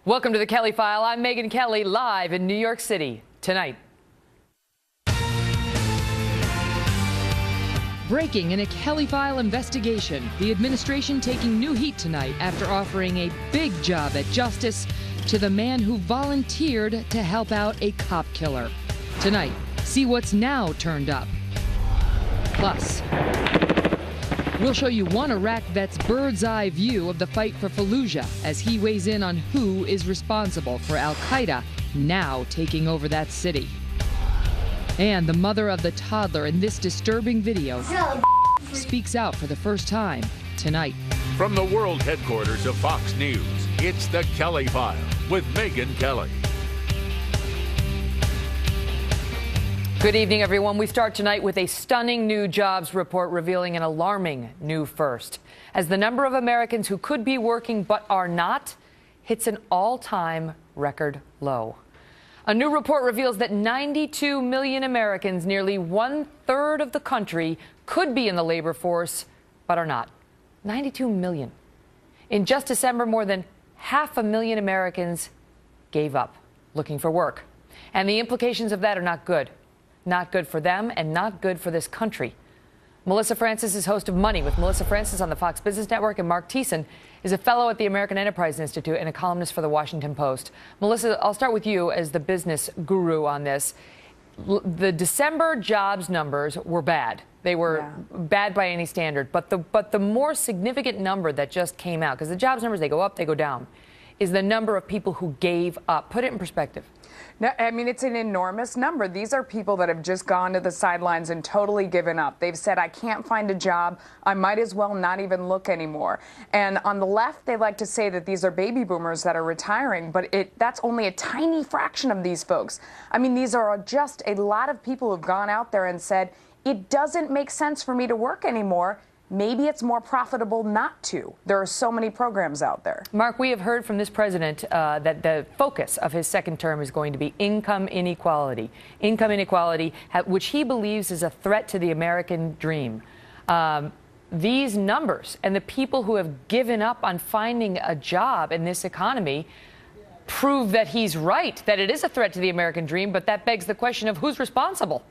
Welcome to the Kelly File. I'm Megyn Kelly, live in New York City tonight. Breaking in a Kelly File investigation, the administration taking new heat tonight after offering a big job at justice to the man who volunteered to help out a cop killer. Tonight, see what's now turned up. Plus, we'll show you one Iraq vet's bird's eye view of the fight for Fallujah as he weighs in on who is responsible for al-Qaeda now taking over that city. And the mother of the toddler in this disturbing video speaks out for the first time tonight. From the world headquarters of Fox News, it's the Kelly File with Megyn Kelly. Good evening, everyone. We start tonight with a stunning new jobs report revealing an alarming new first, as the number of Americans who could be working but are not hits an all-time record low. A new report reveals that 92 million Americans, nearly one-third of the country, could be in the labor force but are not. 92 million. In just December, more than 500,000 Americans gave up looking for work. And the implications of that are not good. Not good for them and not good for this country. Melissa Francis is host of Money with Melissa Francis on the Fox Business Network, and Mark Thiessen is a fellow at the American Enterprise Institute and a columnist for the Washington Post. Melissa, I'll start with you as the business guru on this. The December jobs numbers were bad. They were bad by any standard. But the more significant number that just came out, because the jobs numbers, they go up, they go down, is the number of people who gave up. Put it in perspective. No, I mean, it's an enormous number. These are people that have just gone to the sidelines and totally given up. They've said, I can't find a job. I might as well not even look anymore. And on the left, they like to say that these are baby boomers that are retiring, but that's only a tiny fraction of these folks. I mean, these are just a lot of people who've gone out there and said, it doesn't make sense for me to work anymore. Maybe it's more profitable not to. There are so many programs out there. Mark, we have heard from this president that the focus of his second term is going to be income inequality. Income inequality, which he believes is a threat to the American dream. These numbers and the people who have given up on finding a job in this economy prove that he's right, that it is a threat to the American dream, but that begs the question of who's responsible.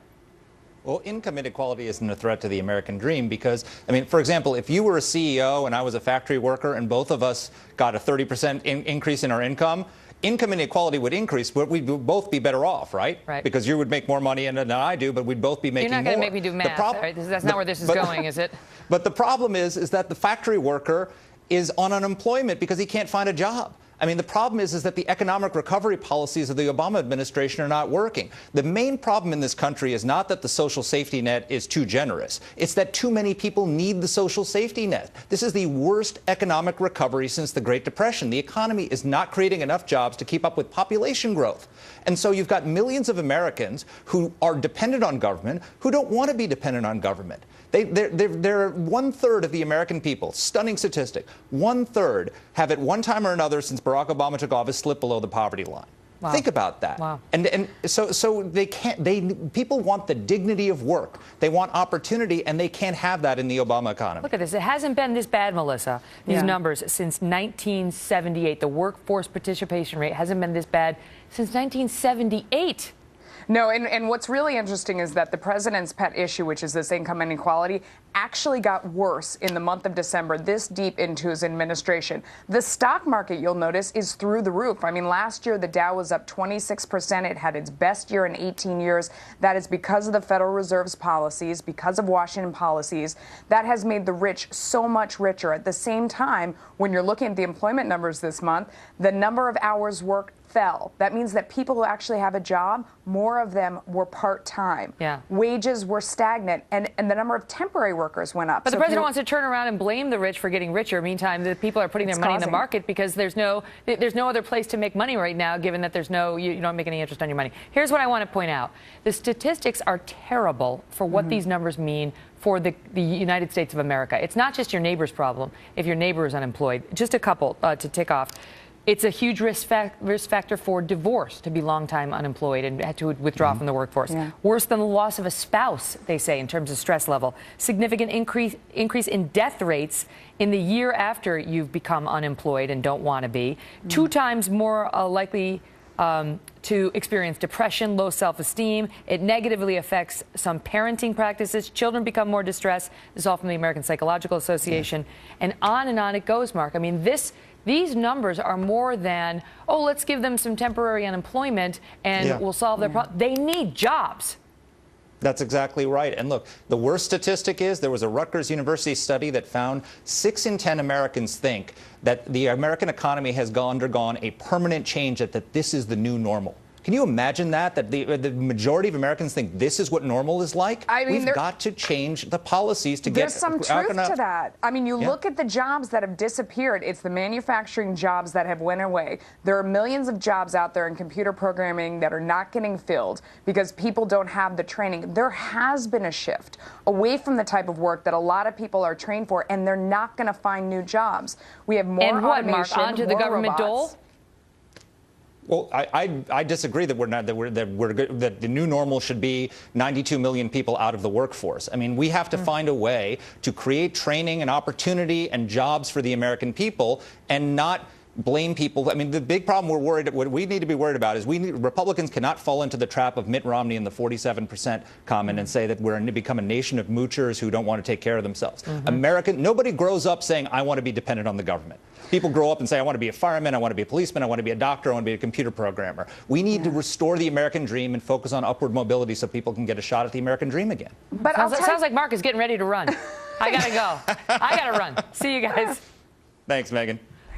Well, income inequality isn't a threat to the American dream because, I mean, for example, if you were a CEO and I was a factory worker and both of us got a 30% increase in our income inequality would increase, but we'd both be better off, right? Right. Because you would make more money than I do, but we'd both be making more. You're not going to make me do math, right? That's not where this is going, is it? But the problem is that the factory worker is on unemployment because he can't find a job. I mean, the problem is that the economic recovery policies of the Obama administration are not working. The main problem in this country is not that the social safety net is too generous. It's that too many people need the social safety net. This is the worst economic recovery since the Great Depression. The economy is not creating enough jobs to keep up with population growth. And so you've got millions of Americans who are dependent on government who don't want to be dependent on government. They're one-third of the American people, stunning statistic, one-third have at one time or another since Barack Obama took office slipped below the poverty line. Wow. Think about that. Wow. And so they can't, people want the dignity of work. They want opportunity, and they can't have that in the Obama economy. Look at this. It hasn't been this bad, Melissa, these numbers, since 1978. The workforce participation rate hasn't been this bad since 1978. No, and what's really interesting is that the president's pet issue, which is this income inequality, actually got worse in the month of December, this deep into his administration. The stock market, you'll notice, is through the roof. I mean, last year, the Dow was up 26%. It had its best year in 18 years. That is because of the Federal Reserve's policies, because of Washington policies. That has made the rich so much richer. At the same time, when you're looking at the employment numbers this month, the number of hours worked fell. That means that people who actually have a job, more of them were part-time. Yeah. Wages were stagnant, and the number of temporary workers went up. But the president wants to turn around and blame the rich for getting richer. Meantime, the people are putting their money in the market because there's no other place to make money right now, given that you don't make any interest on your money. Here's what I want to point out. The statistics are terrible for what these numbers mean for the United States of America. It's not just your neighbor's problem if your neighbor is unemployed. Just a couple to tick off. It's a huge risk factor for divorce to be long time unemployed and had to withdraw from the workforce. Yeah. Worse than the loss of a spouse, they say, in terms of stress level. Significant increase in death rates in the year after you've become unemployed and don't want to be. 2 times more likely to experience depression, low self-esteem. It negatively affects some parenting practices. Children become more distressed. This is all from the American Psychological Association. And on it goes, Mark. I mean, these numbers are more than, oh, let's give them some temporary unemployment and we'll solve their problem. They need jobs. That's exactly right. And look, the worst statistic is there was a Rutgers University study that found 6 in 10 Americans think that the American economy has undergone a permanent change, that this is the new normal. Can you imagine that the majority of Americans think this is what normal is like? I mean, we've got to change the policies to get... There's some truth to that. I mean, you look at the jobs that have disappeared. It's the manufacturing jobs that have went away. There are millions of jobs out there in computer programming that are not getting filled because people don't have the training. There has been a shift away from the type of work that a lot of people are trained for, and they're not going to find new jobs. We have more and what, automation, Mark, onto the government robots. dole? Well, I disagree that that the new normal should be 92 million people out of the workforce. I mean, we have to find a way to create training and opportunity and jobs for the American people and not blame people. I mean, the big problem what we need to be worried about is Republicans cannot fall into the trap of Mitt Romney and the 47% comment and say that we're going to become a nation of moochers who don't want to take care of themselves. Nobody grows up saying, I want to be dependent on the government. People grow up and say, I want to be a fireman, I want to be a policeman, I want to be a doctor, I want to be a computer programmer. We need to restore the American dream and focus on upward mobility so people can get a shot at the American dream again. But Sounds like Mark is getting ready to run. I got to go. I got to run. See you guys. Thanks, Megan.